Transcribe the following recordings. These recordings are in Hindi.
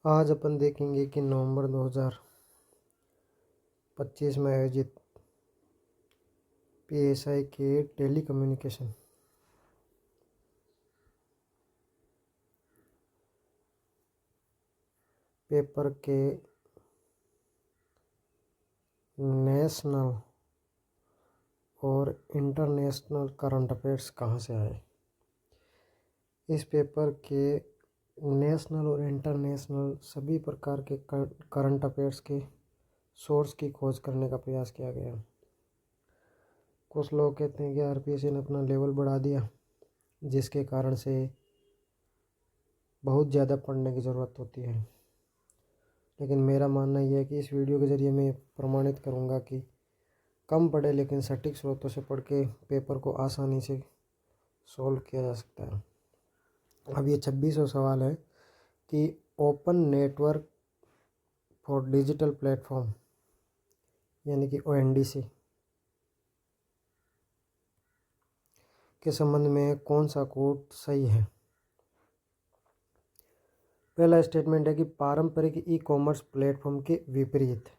आज अपन देखेंगे कि नवंबर 2025 में आयोजित पीएसआई के टेली कम्युनिकेशन पेपर के नेशनल और इंटरनेशनल करंट अफेयर्स कहाँ से आए। इस पेपर के नेशनल और इंटरनेशनल सभी प्रकार के करंट अफेयर्स के सोर्स की खोज करने का प्रयास किया गया। कुछ लोग कहते हैं कि आरपीएससी ने अपना लेवल बढ़ा दिया, जिसके कारण से बहुत ज़्यादा पढ़ने की ज़रूरत होती है। लेकिन मेरा मानना यह है कि इस वीडियो के ज़रिए मैं प्रमाणित करूंगा कि कम पढ़े लेकिन सटीक स्रोतों से पढ़ के पेपर को आसानी से सॉल्व किया जा सकता है। अब ये 26वां सवाल है कि open network for digital platform यानी कि ओएनडीसी के संबंध में कौन सा कोड सही है। पहला स्टेटमेंट है कि पारंपरिक ई कॉमर्स प्लेटफॉर्म के विपरीत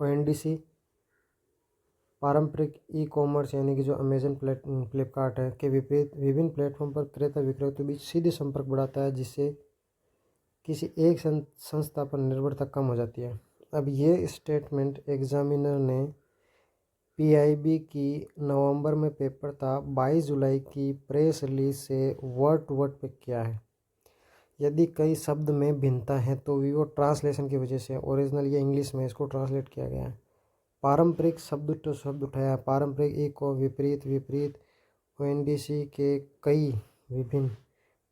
ओएनडीसी पारंपरिक ई कॉमर्स यानी कि जो अमेजन फ्लिपकार्ट है के विपरीत विभिन्न प्लेटफॉर्म पर क्रेता विक्रेताओं के बीच सीधे संपर्क बढ़ाता है, जिससे किसी एक संस्था पर निर्भरता कम हो जाती है। अब ये स्टेटमेंट एग्जामिनर ने पीआईबी की नवंबर में पेपर था 22 जुलाई की प्रेस रिलीज से वर्ड टू वर्ड पिक किया है। यदि कई शब्द में भिन्नता है तो वो ट्रांसलेशन की वजह से ओरिजिनल या इंग्लिश में इसको ट्रांसलेट किया गया है। पारंपरिक शब्द उठाया, पारंपरिक एक को विपरीत विपरीत ओएनडीसी के कई विभिन्न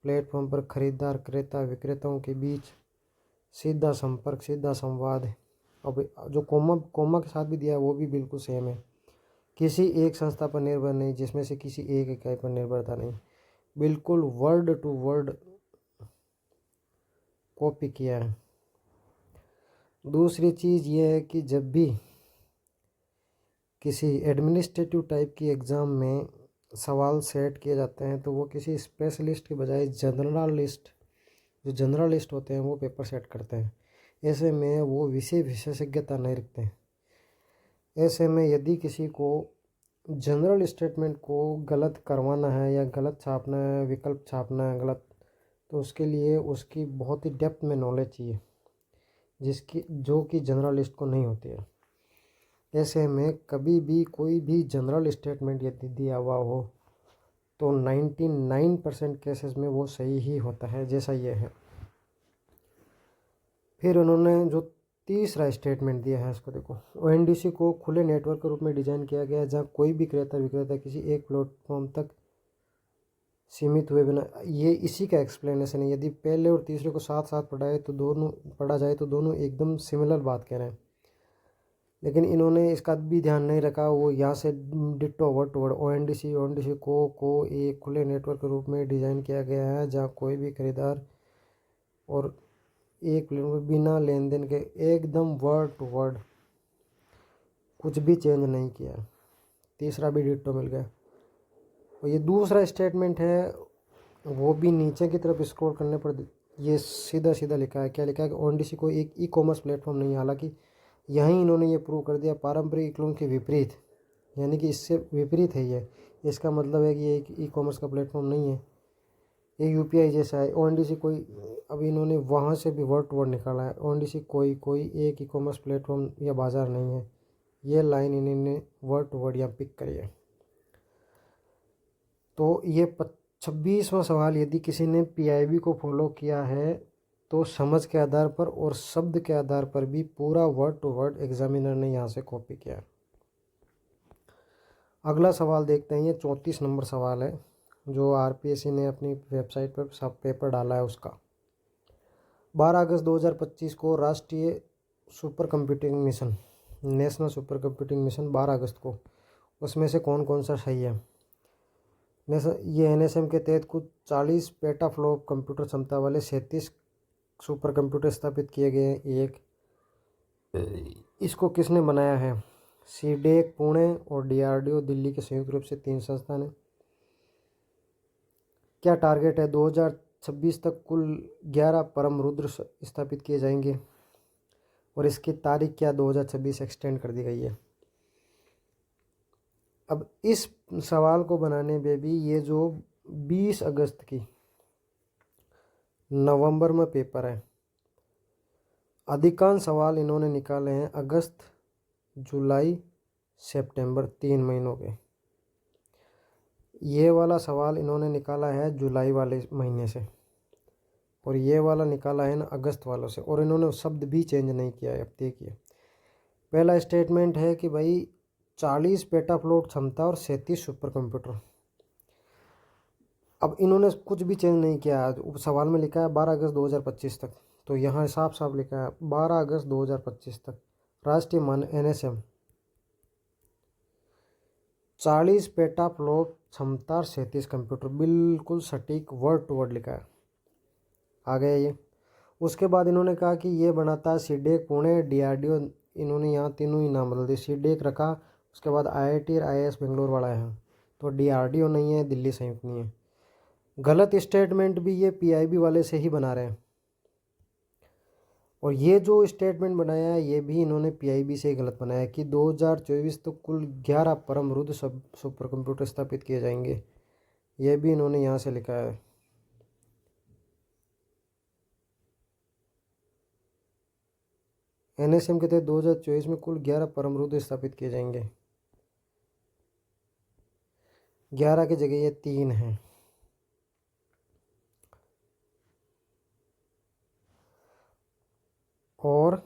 प्लेटफॉर्म पर खरीदार क्रेता विक्रेताओं के बीच सीधा संपर्क सीधा संवाद है। अब जो कोमा के साथ भी दिया है वो भी बिल्कुल सेम है। किसी एक संस्था पर निर्भर नहीं, जिसमें से किसी एक इकाई पर निर्भरता नहीं, बिल्कुल वर्ड टू वर्ड कॉपी किया है। दूसरी चीज़ ये है कि जब भी किसी एडमिनिस्ट्रेटिव टाइप की एग्ज़ाम में सवाल सेट किए जाते हैं तो वो किसी स्पेशलिस्ट के बजाय जो जनरलिस्ट होते हैं वो पेपर सेट करते हैं। ऐसे में वो विषय विशेषज्ञता नहीं रखते हैं। ऐसे में यदि किसी को जनरल स्टेटमेंट को गलत करवाना है या गलत छापना है, विकल्प छापना है गलत, तो उसके लिए उसकी बहुत ही डेप्थ में नॉलेज चाहिए, जो कि जनरलिस्ट को नहीं होती है। ऐसे में कभी भी कोई भी जनरल स्टेटमेंट यदि दिया हुआ हो तो 99% केसेस में वो सही ही होता है, जैसा ये है। फिर उन्होंने जो तीसरा स्टेटमेंट दिया है इसको देखो, ओएनडीसी को खुले नेटवर्क के रूप में डिजाइन किया गया है जहाँ कोई भी क्रेता विक्रेता किसी एक प्लेटफॉर्म तक सीमित हुए बिना। ये इसी का एक्सप्लेनेशन है। यदि पहले और तीसरे को साथ साथ पढ़ा जाए तो दोनों एकदम सिमिलर बात कह रहे हैं, लेकिन इन्होंने इसका भी ध्यान नहीं रखा। वो यहाँ से ditto word to word ONDC को एक खुले नेटवर्क के रूप में डिज़ाइन किया गया है जहाँ कोई भी खरीदार और एक प्लेटफॉर्म बिना लेन देन के एकदम वर्ड टू वर्ड कुछ भी चेंज नहीं किया। तीसरा भी डिट्टो मिल गया। और ये दूसरा स्टेटमेंट है वो भी नीचे की तरफ स्क्रॉल करने पर ये सीधा सीधा लिखा है। क्या लिखा है कि ओएनडीसी को एक ई कॉमर्स प्लेटफॉर्म नहीं है। हालांकि यहीं इन्होंने ये प्रूव कर दिया पारंपरिक क्लोन के विपरीत, यानी कि इससे विपरीत है ये। इसका मतलब है कि ये एक ई कॉमर्स का प्लेटफॉर्म नहीं है, ये यूपीआई जैसा है। ओएनडीसी कोई, अब इन्होंने वहाँ से भी वर्ड टू वर्ड निकाला है, ओएनडीसी कोई एक ई कॉमर्स प्लेटफॉर्म या बाज़ार नहीं है। ये लाइन इन्होंने वर्ड टू वर्ड यहाँ पिक करी है। तो ये 26वां सवाल, यदि किसी ने पीआईबी को फॉलो किया है तो समझ के आधार पर और शब्द के आधार पर भी पूरा वर्ड टू वर्ड एग्जामिनर ने यहाँ से कॉपी किया। अगला सवाल देखते हैं। ये 34 नंबर सवाल है जो आरपीएससी ने अपनी वेबसाइट पर सब पेपर डाला है उसका। 12 अगस्त 2025 को राष्ट्रीय super computing mission, national super computing mission 12 अगस्त को, उसमें से कौन कौन सा सही है। ये एनएसएम के तहत कुछ 40 पेटाफ्लॉप कंप्यूटर क्षमता वाले 37 सुपर कंप्यूटर स्थापित किए गए हैं। इसको किसने बनाया है। सीडेक पुणे और डीआरडीओ दिल्ली के संयुक्त रूप से 3 संस्थान हैं। क्या टारगेट है 2026 तक कुल 11 परम रुद्र स्थापित किए जाएंगे और इसकी तारीख क्या 2026 एक्सटेंड कर दी गई है। अब इस सवाल को बनाने में भी ये जो 20 अगस्त की नवंबर में पेपर है, अधिकांश सवाल इन्होंने निकाले हैं अगस्त, जुलाई, सितंबर 3 महीनों के। ये वाला सवाल इन्होंने निकाला है जुलाई वाले महीने से और ये वाला निकाला है ना अगस्त वालों से, और इन्होंने शब्द भी चेंज नहीं किया है। अब देखिए, पहला स्टेटमेंट है कि भाई 40 पेटाफ्लोट क्षमता और 37 सुपर कंप्यूटर। अब इन्होंने कुछ भी चेंज नहीं किया है। सवाल में लिखा है 12 अगस्त 2025 तक, तो यहाँ साफ साफ लिखा है 12 अगस्त 2025 तक राष्ट्रीय मान NSM 40 पेटाफ्लोट क्षमता और 37 कंप्यूटर, बिल्कुल सटीक वर्ड टू वर्ड लिखा है। आ गया ये। उसके बाद इन्होंने कहा कि ये बनाता है सीडेक पुणे, DRDO, इन्होंने यहाँ तीनों ही नाम बदल दिए। सीडेक रखा, उसके बाद IIT और IIS बेंगलोर वाला है, तो DRDO नहीं है, दिल्ली संयुक्त नहीं है। गलत स्टेटमेंट भी ये PIB वाले से ही बना रहे हैं, और ये जो स्टेटमेंट बनाया है ये भी इन्होंने PIB से ही गलत बनाया है कि 2024 तक कुल 11 परम रुद्र सुपर कंप्यूटर स्थापित किए जाएंगे। ये भी इन्होंने यहाँ से लिखा है। NSM के तहत 2024 में कुल 11 परम रुद्र स्थापित किए जाएंगे। 11 की जगह ये 3 हैं। और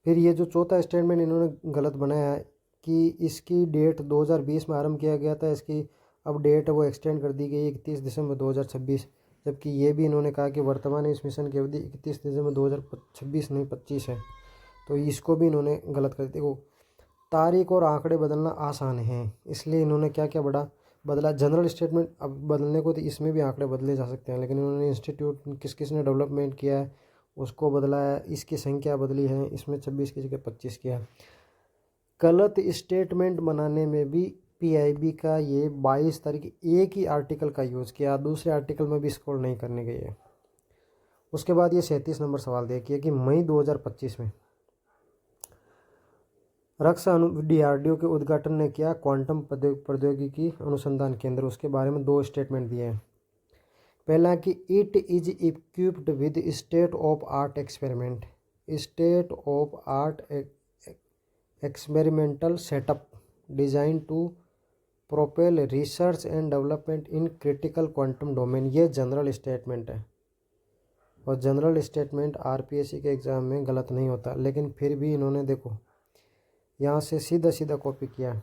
फिर ये जो चौथा स्टेटमेंट इन्होंने गलत बनाया है कि इसकी डेट 2020 में आरंभ किया गया था, इसकी अब डेट है वो एक्सटेंड कर दी गई 31 दिसंबर 2026, जबकि ये भी इन्होंने कहा कि वर्तमान इस मिशन की अवधि 31 दिसंबर 2026 नहीं 25 है, तो इसको भी इन्होंने गलत कर दिया। देखो, तारीख और आंकड़े बदलना आसान है, इसलिए इन्होंने क्या क्या बदला। जनरल स्टेटमेंट अब बदलने को तो इसमें भी आंकड़े बदले जा सकते हैं, लेकिन इन्होंने इंस्टीट्यूट किस किस ने डेवलपमेंट किया है उसको बदला है, इसकी संख्या बदली है, इसमें 26 की जगह 25 किया है। गलत स्टेटमेंट बनाने में भी PIB का ये 22 तारीख एक ही आर्टिकल का यूज़ किया, दूसरे आर्टिकल में भी स्क्रॉल नहीं करने गई है। उसके बाद ये 37 नंबर सवाल देखिए कि मई 2025 में रक्षा DRDO के उद्घाटन ने किया क्वांटम प्रौद्योगिकी अनुसंधान केंद्र, उसके बारे में 2 स्टेटमेंट दिए हैं। पहला कि it is equipped with state of art experiment, state of art experimental setup design to propel research and development in critical quantum domain. ये जनरल स्टेटमेंट है, और जनरल स्टेटमेंट RPSC के एग्ज़ाम में गलत नहीं होता, लेकिन फिर भी इन्होंने देखो यहाँ से सीधा सीधा कॉपी किया।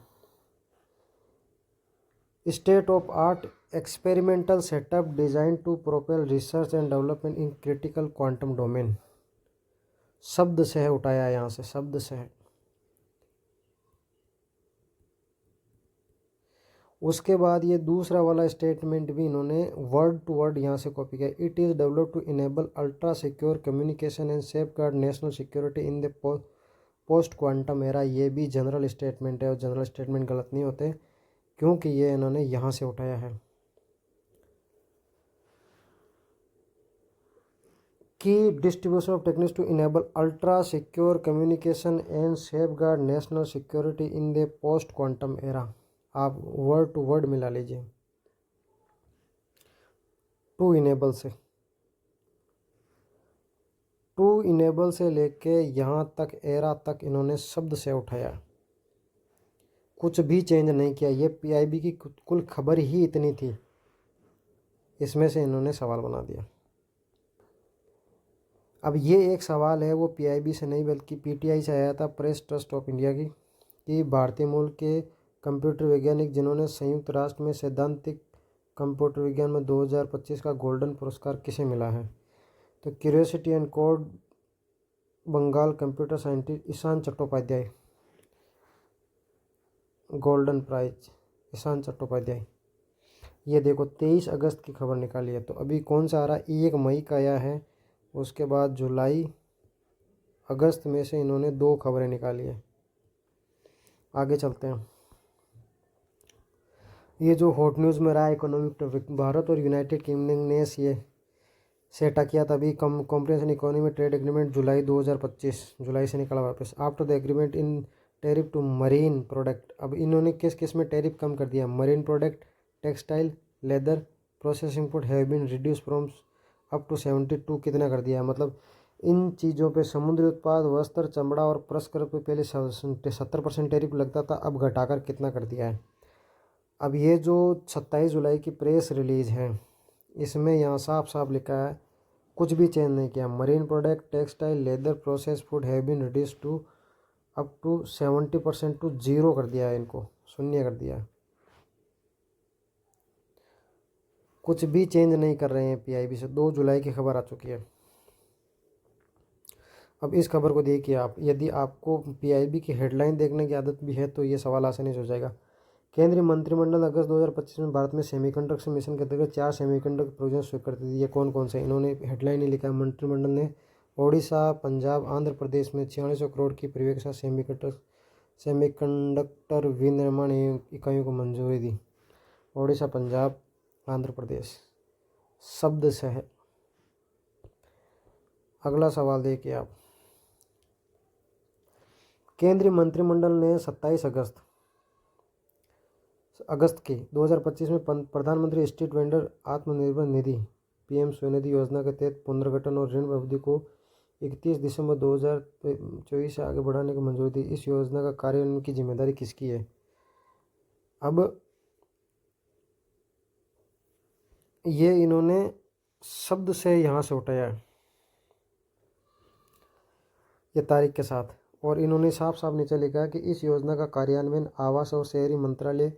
State of art experimental setup design to propel research and development in critical quantum domain, शब्द से है उठाया यहाँ से, शब्द से है। उसके बाद ये दूसरा वाला स्टेटमेंट भी इन्होंने वर्ड टू वर्ड यहाँ से कॉपी किया। It is developed to enable ultra secure communication and safeguard national security in the post quantum era. ये भी जनरल स्टेटमेंट है, और जनरल स्टेटमेंट गलत नहीं होते क्योंकि ये इन्होंने यहाँ से उठाया है कि distribution of techniques to enable ultra secure communication and safeguard national security in the post quantum era. आप वर्ड टू वर्ड मिला लीजिए, टू इनेबल से लेके यहाँ तक एरा तक इन्होंने शब्द से उठाया, कुछ भी चेंज नहीं किया। ये PIB की कुल खबर ही इतनी थी, इसमें से इन्होंने सवाल बना दिया। अब ये एक सवाल है वो PIB से नहीं बल्कि PTI से आया था, प्रेस ट्रस्ट ऑफ इंडिया की, कि भारतीय मूल के कंप्यूटर वैज्ञानिक जिन्होंने संयुक्त राष्ट्र में सैद्धांतिक कंप्यूटर विज्ञान में 2025 का गोल्डन पुरस्कार किसे मिला है। तो curiosity and code Bengal computer scientist Ishan Chattopadhyay, golden prize Ishan Chattopadhyay. ये देखो 23 अगस्त की खबर निकाली है, तो अभी कौन सा आ रहा है, 1 मई का आया है, उसके बाद जुलाई अगस्त में से इन्होंने 2 खबरें निकाली है। आगे चलते हैं। ये जो हॉट न्यूज़ में रहा है इकोनॉमिक टॉपिक, भारत और यूनाइटेड किंगडम ने ये सेटा किया था अभी कॉम्प्रिहेंसिव इकोनॉमिक ट्रेड एग्रीमेंट जुलाई 2025, जुलाई से निकला वापस। After the agreement in tariff to marine product, अब इन्होंने किस किस में टैरिफ कम कर दिया, marine product, textile, leather, process input have been reduce from up to 72 कितना कर दिया है, मतलब इन चीज़ों पे समुद्री उत्पाद, वस्त्र, चमड़ा और प्रस्कर पे पहले 70% टैरिफ लगता था, अब घटाकर कितना कर दिया है। अब ये जो 27 जुलाई की प्रेस रिलीज है इसमें यहाँ साफ साफ लिखा है, कुछ भी चेंज नहीं किया, marine product, textile, leather, process food have been reduce to up to 70% to 0 कर दिया है, इनको शून्य कर दिया है। कुछ भी चेंज नहीं कर रहे हैं पीआईबी से। 2 जुलाई की खबर आ चुकी है। अब इस खबर को देखिए आप, यदि आपको पीआईबी की हेडलाइन देखने की आदत भी है तो ये सवाल आसानी से हो जाएगा। केंद्रीय मंत्रिमंडल अगस्त 2025 में भारत में सेमीकंडक्टर मिशन के अंतर्गत 4 सेमीकंडक्टर प्रोजेक्ट स्वीकृति दी है। कौन कौन से, इन्होंने हेडलाइन ही लिखा है, मंत्रिमंडल ने ओडिशा, पंजाब, आंध्र प्रदेश में 4600 करोड़ की परिवेक्षा सेमीकंडक्टर विनिर्माण इकाइयों को मंजूरी दी। ओडिशा, पंजाब, आंध्र प्रदेश शब्द से है। अगला सवाल देखिए आप, केंद्रीय मंत्रिमंडल ने 27 अगस्त के 2025 में प्रधानमंत्री street vendor Atmanirbhar Nidhi PM Svanidhi योजना के तहत पुनर्गठन और ऋण अवधि को 31 दिसंबर 2024 से आगे बढ़ाने की मंजूरी दी। इस योजना का कार्यान्वयन की जिम्मेदारी किसकी है। अब ये इन्होंने शब्द से यहाँ से उठाया है ये तारीख के साथ, और इन्होंने साफ साफ नीचे लिखा है कि इस योजना का कार्यान्वयन आवास और शहरी मंत्रालय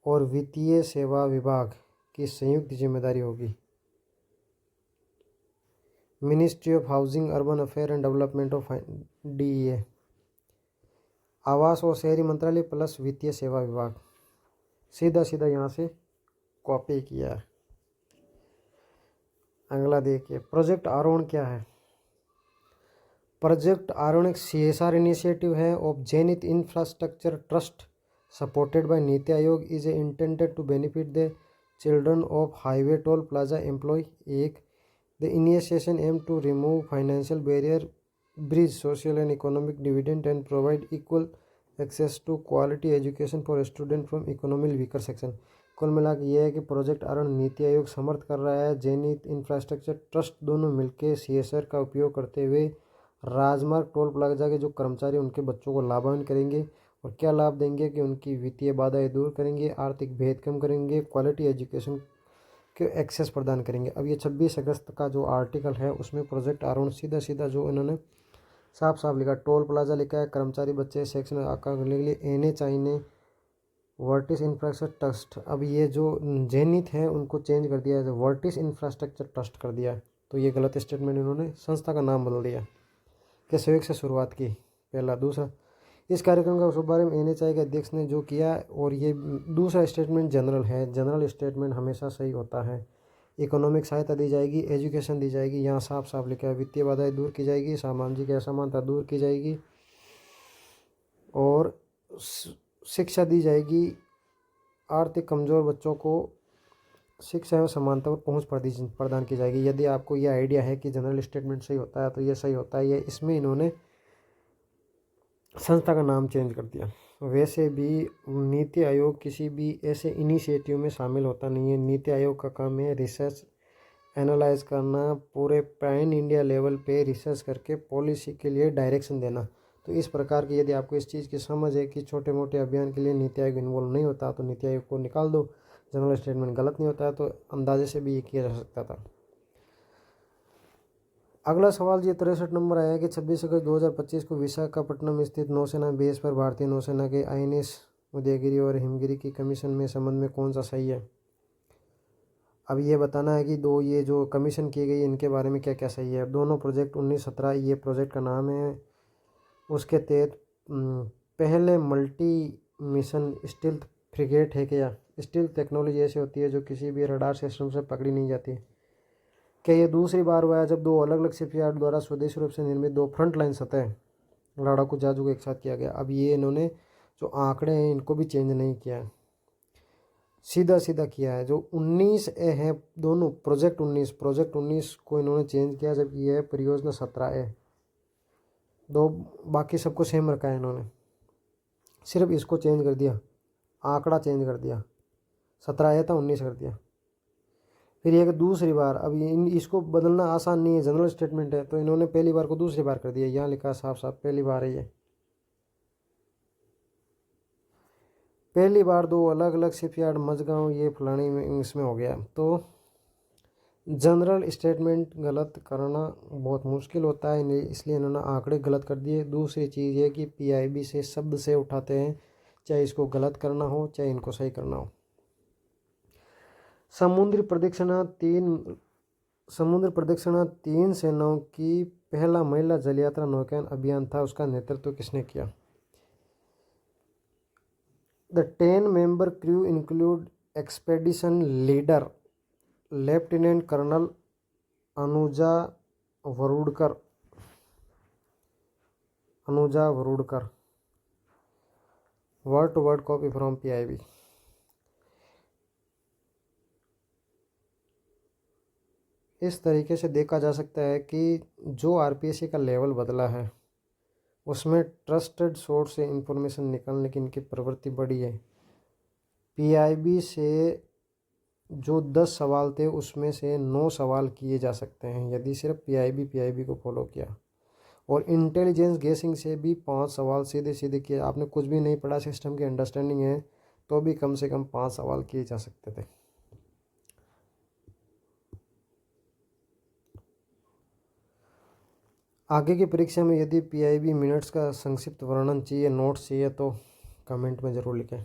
और वित्तीय सेवा विभाग की संयुक्त जिम्मेदारी होगी। Ministry of housing, urban affair and development of DEA, आवास और शहरी मंत्रालय प्लस वित्तीय सेवा विभाग, सीधा सीधा यहाँ से कॉपी किया है। अगला देखिए, प्रोजेक्ट आरोहण क्या है। प्रोजेक्ट आरोहण एक CSR इनिशिएटिव है of Zenith infrastructure trust supported by Niti Aayog, is intended to benefit the children of highway toll plaza employ. एक, the initiation aim to remove financial barrier, bridge social and economic dividend and provide equal access to quality education for student from economic weaker section. कुल मिला के ये है कि प्रोजेक्ट आरोहण नीति आयोग समर्थ कर रहा है, जेनिथ इंफ्रास्ट्रक्चर ट्रस्ट दोनों मिलकर CSR का उपयोग करते हुए राजमार्ग टोल प्लाजा के जो कर्मचारी उनके बच्चों को लाभान्वित करेंगे, और क्या लाभ देंगे कि उनकी वित्तीय बाधाएं दूर करेंगे, आर्थिक भेद कम करेंगे, क्वालिटी एजुकेशन के एक्सेस प्रदान करेंगे। अब ये 26 अगस्त का जो आर्टिकल है उसमें प्रोजेक्ट आरोहण सीधा सीधा जो इन्होंने साफ साफ लिखा, टोल प्लाजा लिखा है, कर्मचारी बच्चे सेक्शन आकार के लिए NHI ने वर्टिस इंफ्रास्ट्रक्चर ट्रस्ट, अब ये जो जेनिथ है उनको चेंज कर दिया है, वर्टिस इंफ्रास्ट्रक्चर ट्रस्ट कर दिया है। तो ये गलत स्टेटमेंट, इन्होंने संस्था का नाम बदल दिया के सहयोग से शुरुआत की, पहला। दूसरा, इस कार्यक्रम का शुभारंभ NHI के अध्यक्ष ने जो किया, और ये दूसरा स्टेटमेंट जनरल है, जनरल स्टेटमेंट हमेशा सही होता है। इकोनॉमिक सहायता दी जाएगी, एजुकेशन दी जाएगी, यहाँ साफ साफ लिखा है, वित्तीय बाधाएं दूर की जाएगी, सामाजिक असमानता दूर की जाएगी, और शिक्षा दी जाएगी, आर्थिक कमज़ोर बच्चों को शिक्षा एवं समानता पर पहुँच प्रदान की जाएगी। यदि आपको ये आइडिया है कि जनरल स्टेटमेंट सही होता है तो ये सही होता है, ये इसमें इन्होंने संस्था का नाम चेंज कर दिया। वैसे भी नीति आयोग किसी भी ऐसे इनिशिएटिव में शामिल होता नहीं है। नीति आयोग का काम है रिसर्च एनालाइज करना, पूरे पैन इंडिया लेवल पे रिसर्च करके पॉलिसी के लिए डायरेक्शन देना। तो इस प्रकार की यदि आपको इस चीज़ की समझ है कि छोटे मोटे अभियान के लिए नीति आयोग इन्वॉल्व नहीं होता तो नीति आयोग को निकाल दो, जनरल स्टेटमेंट गलत नहीं होता है, तो अंदाजे से भी ये किया जा सकता था। अगला सवाल ये 63 नंबर आया कि 26 अगस्त 2025 को विशाखापट्टनम स्थित नौसेना बेस पर भारतीय नौसेना के INS उदयगिरी और हिमगिरी की कमीशन में संबंध में कौन सा सही है। अब ये बताना है कि दो ये जो कमीशन की गई इनके बारे में क्या क्या सही है। दोनों प्रोजेक्ट 1917 ये प्रोजेक्ट का नाम है, उसके तहत पहले मल्टी मिशन स्टील्थ फ्रिगेट है क्या। स्टील्थ टेक्नोलॉजी ऐसी होती है जो किसी भी रडार सिस्टम से पकड़ी नहीं जाती। क्या ये दूसरी बार हुआ है जब दो अलग अलग शिपयार्ड द्वारा स्वदेशी रूप से निर्मित दो फ्रंट लाइन सतह लड़ाकू जहाजों को एक साथ किया गया। अब ये इन्होंने जो आंकड़े हैं इनको भी चेंज नहीं किया है। सीधा सीधा किया है। जो 19A है दोनों, प्रोजेक्ट 19 को इन्होंने चेंज किया, जबकि यह परियोजना 17A, दो बाकी सबको सेम रखा है इन्होंने, सिर्फ इसको चेंज कर दिया, आंकड़ा चेंज कर दिया, 17A था 19 कर दिया। फिर ये दूसरी बार, अब इसको बदलना आसान नहीं है, जनरल स्टेटमेंट है, तो इन्होंने पहली बार को दूसरी बार कर दिया, यहाँ लिखा साफ साफ पहली बार है ये। पहली बार दो अलग अलग शिपयार्ड मझगांव ये फलानी में इसमें हो गया। तो जनरल स्टेटमेंट गलत करना बहुत मुश्किल होता है, इसलिए इन्होंने आंकड़े गलत कर दिए। दूसरी चीज़ ये कि पीआईबी से शब्द से उठाते हैं, चाहे इसको गलत करना हो चाहे इनको सही करना हो। समुद्री प्रदक्षिणा 3 सेनाओं की पहला महिला जल यात्रा नौकायन अभियान था, उसका नेतृत्व किसने किया? The 10-member crew include expedition leader lieutenant colonel Anuja Varudkar. Word to word copy from PIB. इस तरीके से देखा जा सकता है कि जो आरपीएससी का लेवल बदला है उसमें ट्रस्टेड सोर्स से इंफॉर्मेशन निकालने की इनकी प्रवृत्ति बढ़ी है। पीआईबी से जो 10 सवाल थे उसमें से 9 सवाल किए जा सकते हैं यदि सिर्फ पीआईबी को फॉलो किया, और इंटेलिजेंस गेसिंग से भी 5 सवाल सीधे सीधे किए। आपने कुछ भी नहीं पढ़ा, सिस्टम की अंडरस्टैंडिंग है, तो भी कम से कम 5 सवाल किए जा सकते थे। आगे की परीक्षा में यदि पीआईबी मिनट्स का संक्षिप्त वर्णन चाहिए, नोट्स चाहिए, तो कमेंट में ज़रूर लिखें।